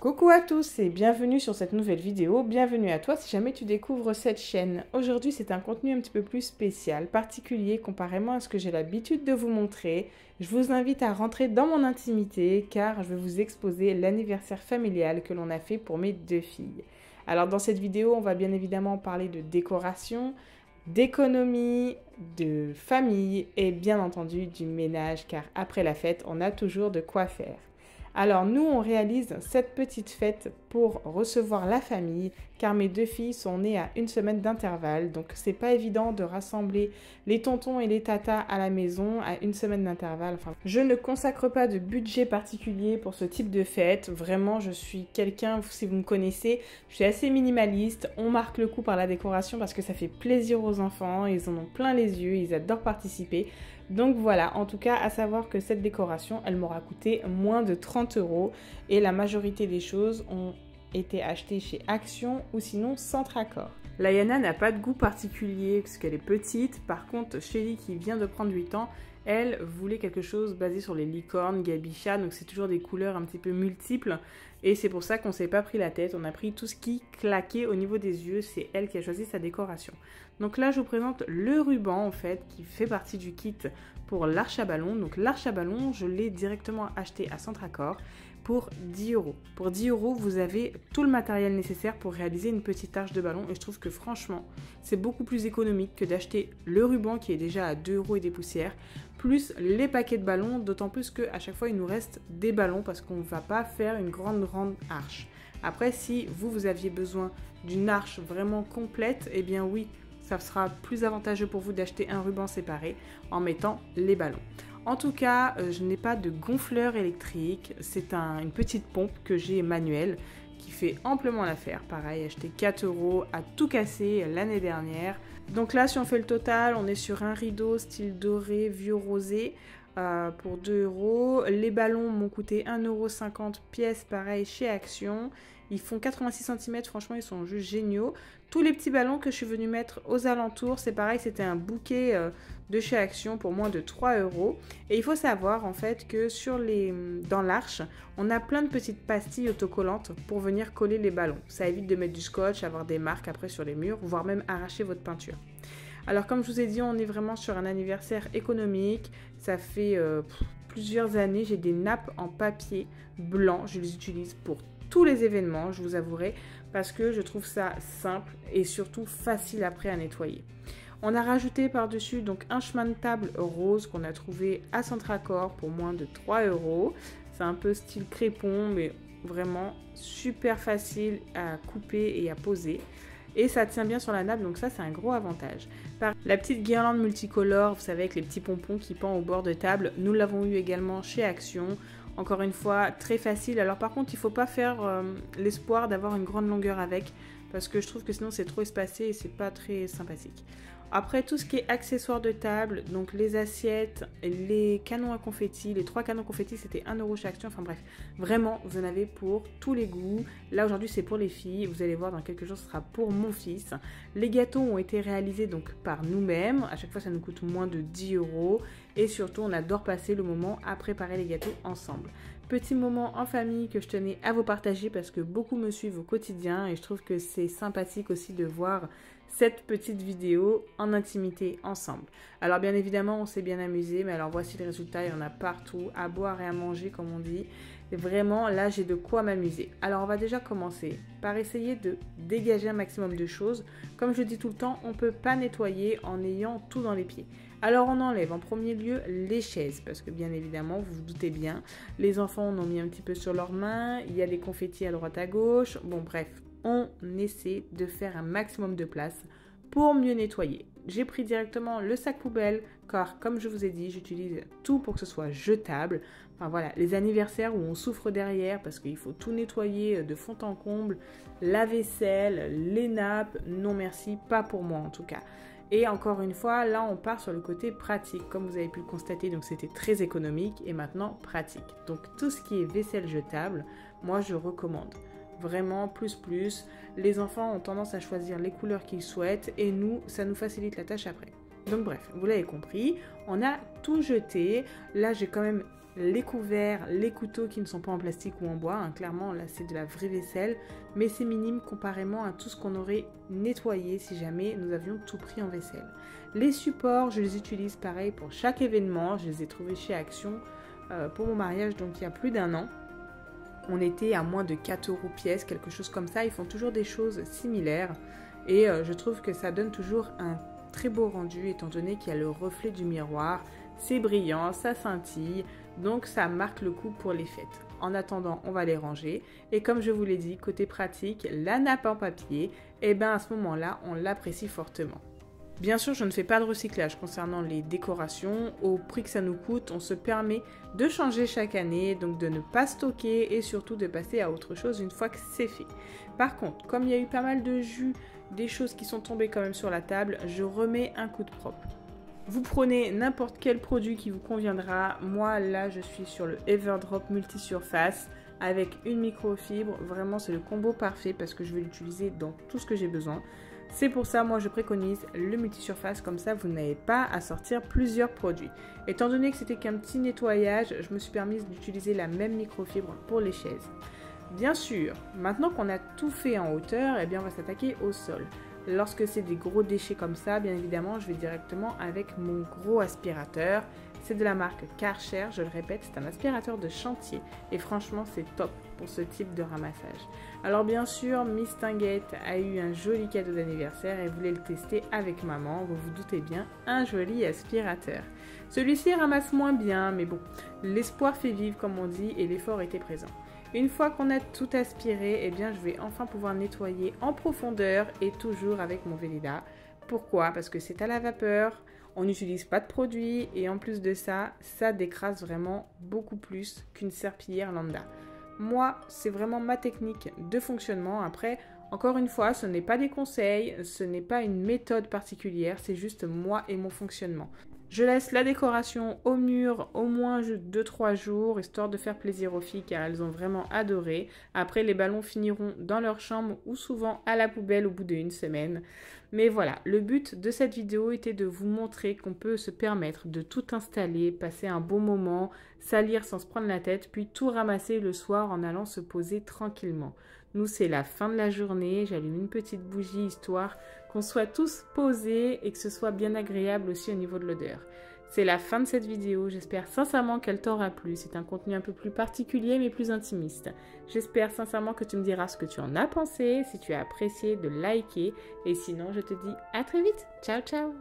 Coucou à tous et bienvenue sur cette nouvelle vidéo, bienvenue à toi si jamais tu découvres cette chaîne. Aujourd'hui c'est un contenu un petit peu plus spécial, particulier comparément à ce que j'ai l'habitude de vous montrer. Je vous invite à rentrer dans mon intimité car je vais vous exposer l'anniversaire familial que l'on a fait pour mes deux filles. Alors dans cette vidéo on va bien évidemment parler de décoration, d'économie, de famille et bien entendu du ménage car après la fête on a toujours de quoi faire. Alors nous, on réalise cette petite fête pour recevoir la famille car mes deux filles sont nées à une semaine d'intervalle. Donc c'est pas évident de rassembler les tontons et les tatas à la maison à une semaine d'intervalle. Enfin, je ne consacre pas de budget particulier pour ce type de fête. Vraiment, je suis quelqu'un, si vous me connaissez, je suis assez minimaliste. On marque le coup par la décoration parce que ça fait plaisir aux enfants. Ils en ont plein les yeux, ils adorent participer. Donc voilà, en tout cas, à savoir que cette décoration, elle m'aura coûté moins de 30 € et la majorité des choses ont été achetées chez Action ou sinon Centre Accord. Layana n'a pas de goût particulier parce qu'elle est petite. Par contre, Shelly qui vient de prendre 8 ans, elle voulait quelque chose basé sur les licornes, Gabicha, donc c'est toujours des couleurs un petit peu multiples. Et c'est pour ça qu'on ne s'est pas pris la tête, on a pris tout ce qui claquait au niveau des yeux, c'est elle qui a choisi sa décoration. Donc là je vous présente le ruban en fait, qui fait partie du kit pour l'arche à ballon. Donc l'arche à ballon, je l'ai directement acheté à Centre Accord pour 10 €. Pour 10 €, vous avez tout le matériel nécessaire pour réaliser une petite arche de ballon et je trouve que franchement, c'est beaucoup plus économique que d'acheter le ruban qui est déjà à 2 € et des poussières, plus les paquets de ballons, d'autant plus qu'à chaque fois il nous reste des ballons parce qu'on ne va pas faire une grande arche. Après, si vous aviez besoin d'une arche vraiment complète, eh bien oui, ça sera plus avantageux pour vous d'acheter un ruban séparé en mettant les ballons. En tout cas, je n'ai pas de gonfleur électrique, c'est une petite pompe que j'ai manuelle qui fait amplement l'affaire. Pareil, acheté 4 € à tout casser l'année dernière. Donc là, si on fait le total, on est sur un rideau style doré, vieux rosé pour 2 €. Les ballons m'ont coûté 1,50 € pièce, pareil chez Action. Ils font 86 cm, franchement ils sont juste géniaux. Tous les petits ballons que je suis venue mettre aux alentours, c'est pareil, c'était un bouquet de chez Action pour moins de 3 €. Et il faut savoir en fait que dans l'arche, on a plein de petites pastilles autocollantes pour venir coller les ballons. Ça évite de mettre du scotch, avoir des marques après sur les murs, voire même arracher votre peinture. Alors comme je vous ai dit, on est vraiment sur un anniversaire économique. Ça fait plusieurs années, j'ai des nappes en papier blanc, je les utilise pour tous les événements, je vous avouerai, parce que je trouve ça simple et surtout facile après à nettoyer. On a rajouté par-dessus donc un chemin de table rose qu'on a trouvé à Centre Accord pour moins de 3 €. C'est un peu style crépon, mais vraiment super facile à couper et à poser. Et ça tient bien sur la nappe, donc ça c'est un gros avantage. La petite guirlande multicolore, vous savez, avec les petits pompons qui pendent au bord de table, nous l'avons eu également chez Action. Encore une fois, très facile. Alors par contre, il ne faut pas faire l'espoir d'avoir une grande longueur avec, parce que je trouve que sinon c'est trop espacé et c'est pas très sympathique. Après, tout ce qui est accessoires de table, donc les assiettes, les canons à confetti, les 3 canons confetti, c'était 1 € chez Action. Enfin bref, vraiment, vous en avez pour tous les goûts. Là, aujourd'hui, c'est pour les filles. Vous allez voir, dans quelques jours, ce sera pour mon fils. Les gâteaux ont été réalisés donc par nous-mêmes. À chaque fois, ça nous coûte moins de 10 €. Et surtout, on adore passer le moment à préparer les gâteaux ensemble. Petit moment en famille que je tenais à vous partager parce que beaucoup me suivent au quotidien et je trouve que c'est sympathique aussi de voir cette petite vidéo en intimité ensemble. Alors bien évidemment, on s'est bien amusé, mais alors voici le résultat, il y en a partout, à boire et à manger comme on dit. Et vraiment, là, j'ai de quoi m'amuser. Alors on va déjà commencer par essayer de dégager un maximum de choses. Comme je dis tout le temps, on ne peut pas nettoyer en ayant tout dans les pieds. Alors on enlève en premier lieu les chaises, parce que bien évidemment, vous vous doutez bien, les enfants en ont mis un petit peu sur leurs mains, il y a des confettis à droite à gauche, bon bref, on essaie de faire un maximum de place pour mieux nettoyer. J'ai pris directement le sac poubelle, car comme je vous ai dit, j'utilise tout pour que ce soit jetable. Enfin voilà, les anniversaires où on souffre derrière, parce qu'il faut tout nettoyer de fond en comble, la vaisselle, les nappes, non merci, pas pour moi en tout cas. Et encore une fois, là on part sur le côté pratique, comme vous avez pu le constater, donc c'était très économique et maintenant pratique. Donc tout ce qui est vaisselle jetable, moi je recommande. Vraiment plus. Les enfants ont tendance à choisir les couleurs qu'ils souhaitent et nous, ça nous facilite la tâche après. Donc bref, vous l'avez compris, on a tout jeté. Là j'ai quand même les couverts, les couteaux qui ne sont pas en plastique ou en bois. Hein. Clairement, là, c'est de la vraie vaisselle, mais c'est minime comparément à tout ce qu'on aurait nettoyé si jamais nous avions tout pris en vaisselle. Les supports, je les utilise pareil pour chaque événement. Je les ai trouvés chez Action pour mon mariage, donc il y a plus d'1 an. On était à moins de 4 € pièce, quelque chose comme ça. Ils font toujours des choses similaires et je trouve que ça donne toujours un très beau rendu étant donné qu'il y a le reflet du miroir. C'est brillant, ça scintille, donc ça marque le coup pour les fêtes. En attendant, on va les ranger. Et comme je vous l'ai dit, côté pratique, la nappe en papier, et bien à ce moment-là, on l'apprécie fortement. Bien sûr, je ne fais pas de recyclage concernant les décorations. Au prix que ça nous coûte, on se permet de changer chaque année, donc de ne pas stocker et surtout de passer à autre chose une fois que c'est fait. Par contre, comme il y a eu pas mal de jus, des choses qui sont tombées quand même sur la table, je remets un coup de propre. Vous prenez n'importe quel produit qui vous conviendra. Moi, là, je suis sur le Everdrop Multisurface avec une microfibre. Vraiment, c'est le combo parfait parce que je vais l'utiliser dans tout ce que j'ai besoin. C'est pour ça, moi, je préconise le multisurface. Comme ça, vous n'avez pas à sortir plusieurs produits. Étant donné que c'était qu'un petit nettoyage, je me suis permise d'utiliser la même microfibre pour les chaises. Bien sûr, maintenant qu'on a tout fait en hauteur, eh bien, on va s'attaquer au sol. Lorsque c'est des gros déchets comme ça, bien évidemment, je vais directement avec mon gros aspirateur. C'est de la marque Karcher, je le répète, c'est un aspirateur de chantier. Et franchement, c'est top pour ce type de ramassage. Alors bien sûr, Miss Tinguette a eu un joli cadeau d'anniversaire et voulait le tester avec maman. Vous vous doutez bien, un joli aspirateur. Celui-ci ramasse moins bien, mais bon, l'espoir fait vivre comme on dit et l'effort était présent. Une fois qu'on a tout aspiré, eh bien, je vais enfin pouvoir nettoyer en profondeur et toujours avec mon Veleda. Pourquoi? Parce que c'est à la vapeur, on n'utilise pas de produit et en plus de ça, ça décrase vraiment beaucoup plus qu'une serpillière lambda. Moi, c'est vraiment ma technique de fonctionnement. Après, encore une fois, ce n'est pas des conseils, ce n'est pas une méthode particulière, c'est juste moi et mon fonctionnement. Je laisse la décoration au mur au moins 2-3 jours, histoire de faire plaisir aux filles car elles ont vraiment adoré. Après, les ballons finiront dans leur chambre ou souvent à la poubelle au bout d'1 semaine. Mais voilà, le but de cette vidéo était de vous montrer qu'on peut se permettre de tout installer, passer un bon moment, salir sans se prendre la tête, puis tout ramasser le soir en allant se poser tranquillement. Nous, c'est la fin de la journée, j'allume une petite bougie histoire qu'on soit tous posés et que ce soit bien agréable aussi au niveau de l'odeur. C'est la fin de cette vidéo, j'espère sincèrement qu'elle t'aura plu. C'est un contenu un peu plus particulier mais plus intimiste. J'espère sincèrement que tu me diras ce que tu en as pensé, si tu as apprécié de liker et sinon je te dis à très vite. Ciao ciao.